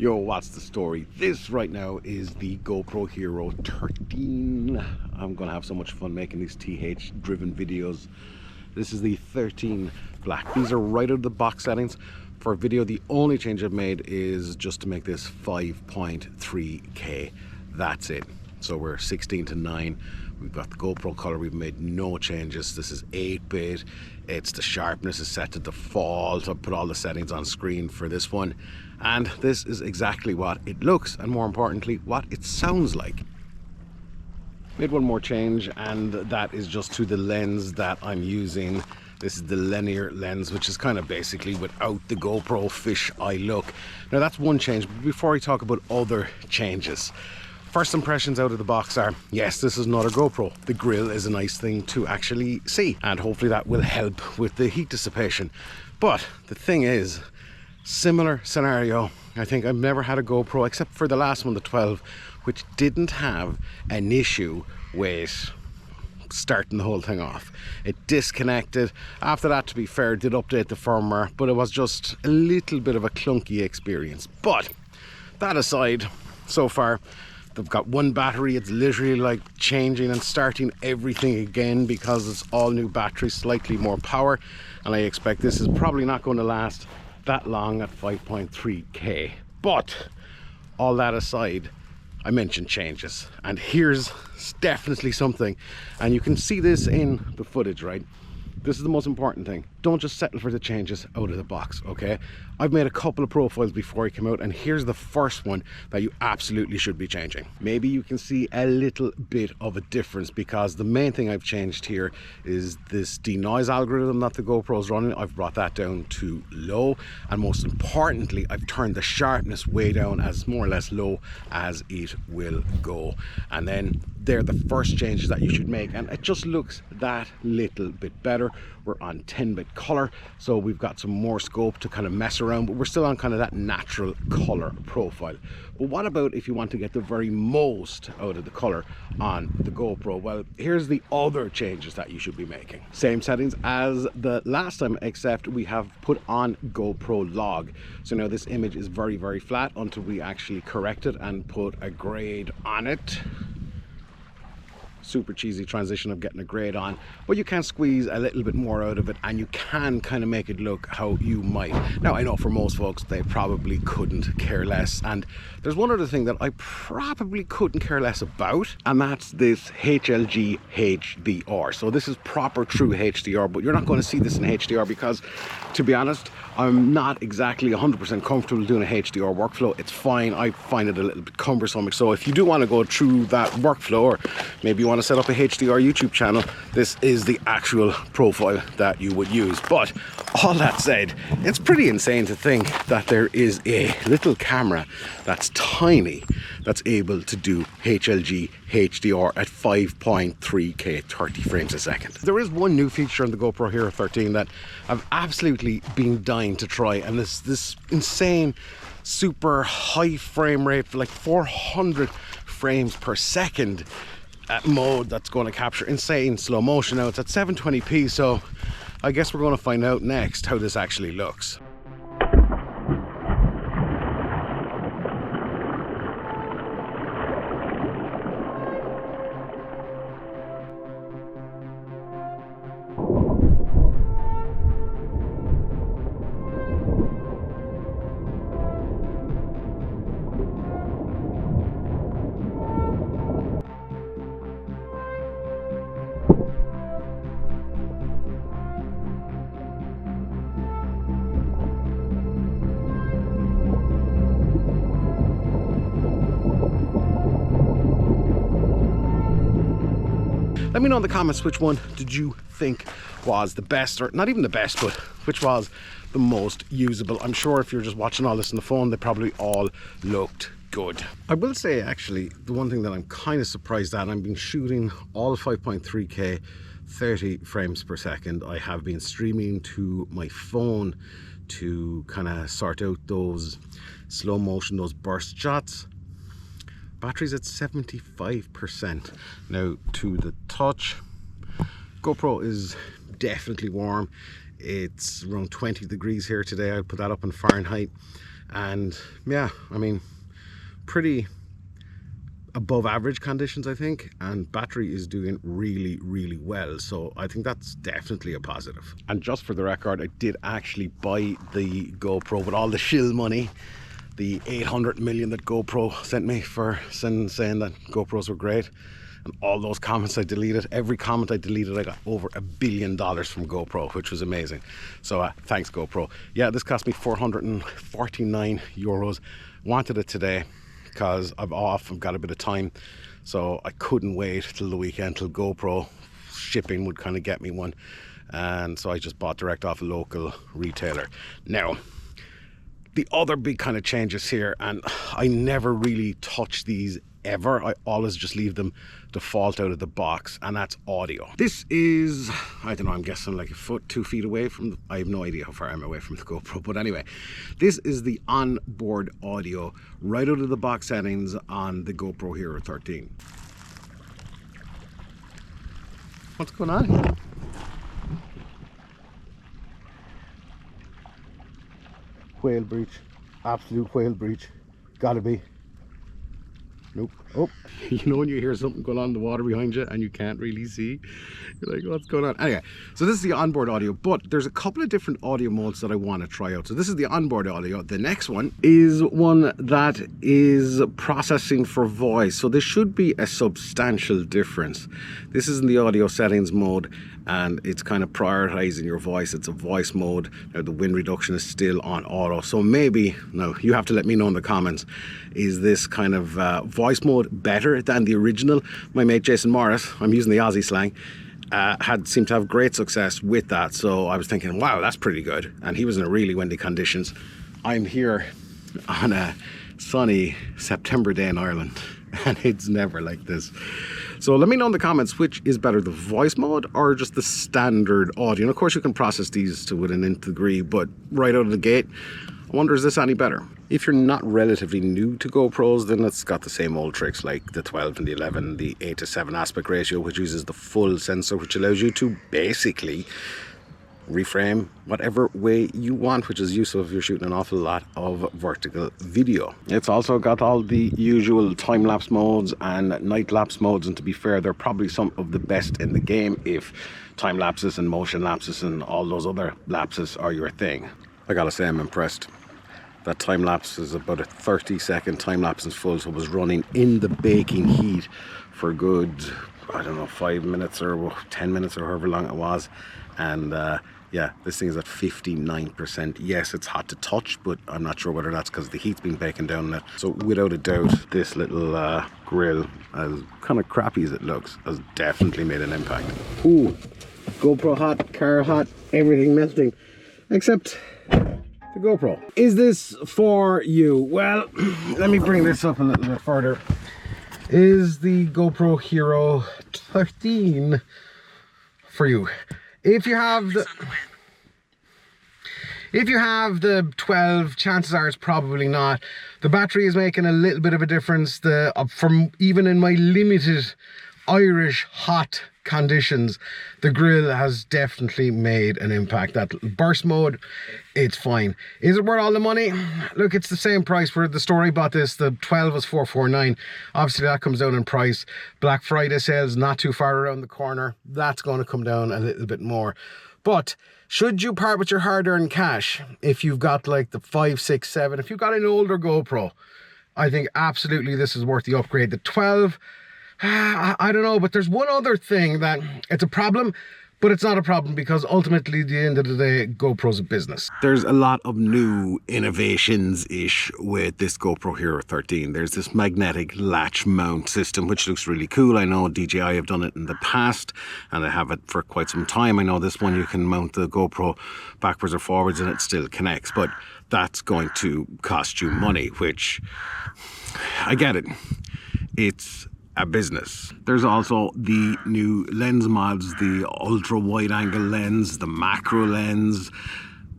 Yo, what's the story? This right now is the GoPro Hero 13. I'm gonna have so much fun making these TH driven videos. This is the 13 black. These are right out of the box settings. For video, the only change I've made is just to make this 5.3K. That's it. So we're 16:9. We've got the GoPro color. We've made no changes. This is 8-bit. It's the sharpness is set to default. I've put all the settings on screen for this one. And this is exactly what it looks, and more importantly, what it sounds like. Made one more change, and that is just to the lens that I'm using. This is the linear lens, which is kind of basically without the GoPro fisheye look. Now that's one change, but before I talk about other changes, first impressions out of the box are, yes, this is not a GoPro. The grill is a nice thing to actually see, and hopefully that will help with the heat dissipation. But the thing is, similar scenario, I think I've never had a GoPro except for the last one, the 12, which didn't have an issue with starting the whole thing off. It disconnected. After that, to be fair, did update the firmware, but it was just a little bit of a clunky experience. But that aside, so far they've got one battery. It's literally like changing and starting everything again because it's all new batteries, slightly more power, and I expect this is probably not going to last that long at 5.3K. But all that aside, I mentioned changes, and here's definitely something, and you can see this in the footage, right? This is the most important thing. Don't just settle for the changes out of the box, okay? I've made a couple of profiles before I came out, and here's the first one that you absolutely should be changing. Maybe you can see a little bit of a difference, because the main thing I've changed here is this denoise algorithm that the GoPro is running. I've brought that down to low, and most importantly, I've turned the sharpness way down as more or less low as it will go. And then they're the first changes that you should make, and it just looks that little bit better. We're on 10-bit color, so we've got some more scope to kind of mess around, but we're still on kind of that natural color profile. But what about if you want to get the very most out of the color on the GoPro? Well, here's the other changes that you should be making. Same settings as the last time, except we have put on GoPro log. So now this image is very, very flat until we actually correct it and put a grade on it. Super cheesy transition of getting a grade on, but you can squeeze a little bit more out of it, and you can kind of make it look how you might. Now I know for most folks they probably couldn't care less, and there's one other thing that I probably couldn't care less about, and that's this HLG HDR. So this is proper true HDR, but you're not going to see this in HDR because, to be honest, I'm not exactly 100% comfortable doing a HDR workflow. It's fine. I find it a little bit cumbersome. So if you do want to go through that workflow, or maybe you want to set up a HDR YouTube channel, this is the actual profile that you would use. But all that said, it's pretty insane to think that there is a little camera that's tiny that's able to do HLG HDR at 5.3K 30 frames a second. There is one new feature on the GoPro Hero 13 that I've absolutely been dying to try, and this insane super high frame rate for like 400 frames per second mode that's going to capture insane slow motion. Now it's at 720p, so I guess we're going to find out next how this actually looks. Let me know in the comments which one did you think was the best, or not even the best, but which was the most usable. I'm sure if you're just watching all this on the phone, they probably all looked good. I will say, actually, the one thing that I'm kind of surprised at, I've been shooting all 5.3K 30 frames per second. I have been streaming to my phone to kind of sort out those slow motion, those burst shots. Battery's at 75%. Now to the touch, GoPro is definitely warm. It's around 20 degrees here today. I'll put that up in Fahrenheit. And yeah, I mean, pretty above average conditions, I think, and battery is doing really well, so I think that's definitely a positive. And just for the record, I did actually buy the GoPro with all the shill money, the 800 million that GoPro sent me for saying that GoPros were great. And all those comments I deleted, every comment I deleted, I got over $1 billion from GoPro, which was amazing. So thanks, GoPro. Yeah, this cost me 449 euros. Wanted it today because I'm off, I've got a bit of time. So I couldn't wait till the weekend, till GoPro shipping would kind of get me one. And so I just bought direct off a local retailer. Now, the other big kind of changes here, and I never really touch these ever. I always just leave them default out of the box, and that's audio. This is, I don't know, I'm guessing like a foot, 2 feet away from I have no idea how far I'm away from the GoPro, but anyway, this is the onboard audio right out of the box settings on the GoPro Hero 13. What's going on? Whale breach, absolute whale breach, gotta be. Nope. Oh, you know when you hear something going on in the water behind you and you can't really see? You're like, what's going on? Anyway, so this is the onboard audio, but there's a couple of different audio modes that I want to try out. So this is the onboard audio. The next one is one that is processing for voice. So this should be a substantial difference. This is in the audio settings mode, and it's kind of prioritizing your voice. It's a voice mode. Now the wind reduction is still on auto. So maybe, now you have to let me know in the comments, is this kind of voice mode better than the original? My mate Jason Morris, I'm using the Aussie slang, seemed to have great success with that. So I was thinking, wow, that's pretty good. And he was in a really windy conditions. I'm here on a sunny September day in Ireland, and it's never like this. So let me know in the comments which is better, the voice mode or just the standard audio. And of course you can process these to within a nth degree, but right out of the gate, I wonder, is this any better? If you're not relatively new to GoPros, then it's got the same old tricks like the 12 and the 11, the 8:7 aspect ratio, which uses the full sensor, which allows you to basically reframe whatever way you want, which is useful if you're shooting an awful lot of vertical video. It's also got all the usual time-lapse modes and night-lapse modes, and to be fair, they're probably some of the best in the game if time lapses and motion lapses and all those other lapses are your thing. I gotta say, I'm impressed. That time lapse is about a 30-second time lapse in full, so it was running in the baking heat for a good, I don't know, 5 minutes or 10 minutes or however long it was. And yeah, this thing is at 59%. Yes, it's hot to touch, but I'm not sure whether that's because the heat's been baking down in it. So without a doubt, this little grill, as kind of crappy as it looks, has definitely made an impact. Ooh, GoPro hot, car hot, everything melting, except the GoPro. Is this for you? Well, let me bring this up a little bit further. Is the GoPro Hero 13 for you? If you have the 12, chances are it's probably not. The battery is making a little bit of a difference. From even in my limited Irish hot conditions, the grill has definitely made an impact. That burst mode, it's fine. Is it worth all the money? Look, it's the same price for the store I bought this. The 12 was 449. Obviously that comes down in price. Black Friday sales not too far around the corner. That's going to come down a little bit more. But should you part with your hard-earned cash if you've got like the 5, 6, 7, if you've got an older GoPro? I think absolutely this is worth the upgrade. The 12, I don't know, but there's one other thing that it's a problem, but it's not a problem because ultimately at the end of the day, GoPro's a business. There's a lot of new innovations-ish with this GoPro Hero 13. There's this magnetic latch mount system, which looks really cool. I know DJI have done it in the past, and I have it for quite some time. I know this one you can mount the GoPro backwards or forwards and it still connects, but that's going to cost you money, which I get it. It's a business. There's also the new lens mods, the ultra wide angle lens, the macro lens.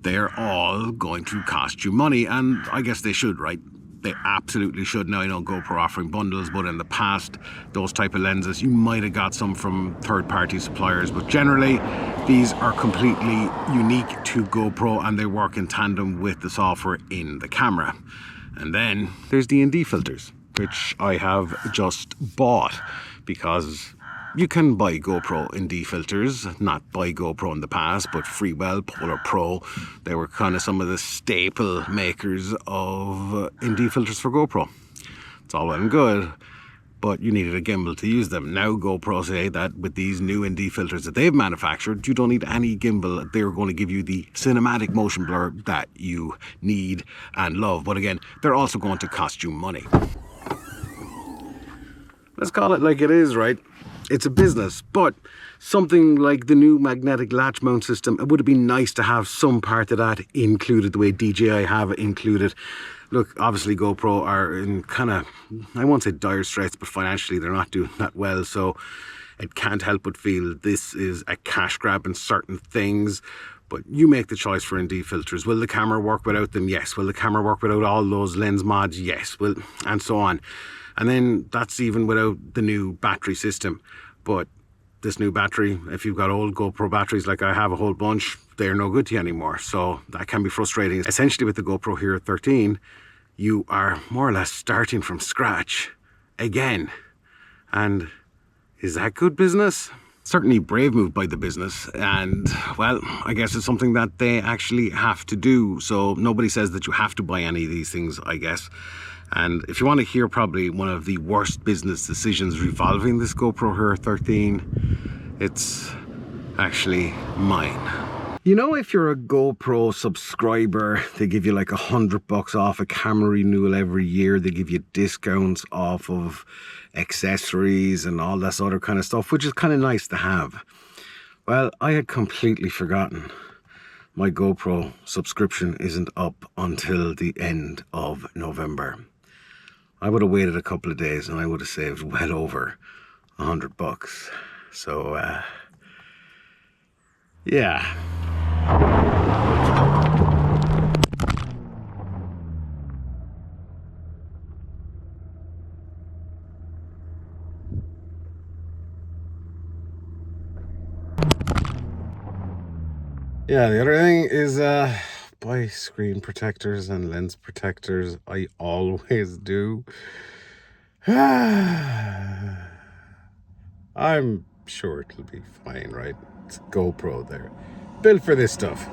They're all going to cost you money, and I guess they should, right? They absolutely should. Now I know GoPro offering bundles, but in the past, those type of lenses, you might have got some from third-party suppliers, but generally these are completely unique to GoPro and they work in tandem with the software in the camera. And then there's the ND filters, which I have just bought because you can buy GoPro ND filters, not buy GoPro in the past, but Freewell, Polar Pro, they were kind of some of the staple makers of ND filters for GoPro. It's all well and good, but you needed a gimbal to use them. Now GoPro say that with these new ND filters that they've manufactured, you don't need any gimbal. They're going to give you the cinematic motion blur that you need and love. But again, they're also going to cost you money. Let's call it like it is, right? It's a business, but something like the new magnetic latch mount system, it would have been nice to have some part of that included the way DJI have it included. Look, obviously GoPro are in kind of, I won't say dire straits, but financially they're not doing that well, so it can't help but feel this is a cash grab in certain things. But you make the choice for ND filters. Will the camera work without them? Yes. Will the camera work without all those lens mods? Yes. Will, and so on. And then that's even without the new battery system. But this new battery, if you've got old GoPro batteries like I have a whole bunch, they're no good to you anymore. So that can be frustrating. Essentially with the GoPro Hero 13, you are more or less starting from scratch again. And is that good business? Certainly brave move by the business, and well, I guess it's something that they actually have to do. So nobody says that you have to buy any of these things, I guess. And if you want to hear probably one of the worst business decisions revolving this GoPro Hero 13, it's actually mine. You know, if you're a GoPro subscriber, they give you like $100 off a camera renewal every year. They give you discounts off of accessories and all that other kind of stuff, which is kind of nice to have. Well, I had completely forgotten my GoPro subscription isn't up until the end of November. I would have waited a couple of days and I would have saved well over $100. So, yeah. Yeah, the other thing is buy screen protectors and lens protectors. I always do. I'm sure it'll be fine, right? It's GoPro there. Built for this stuff.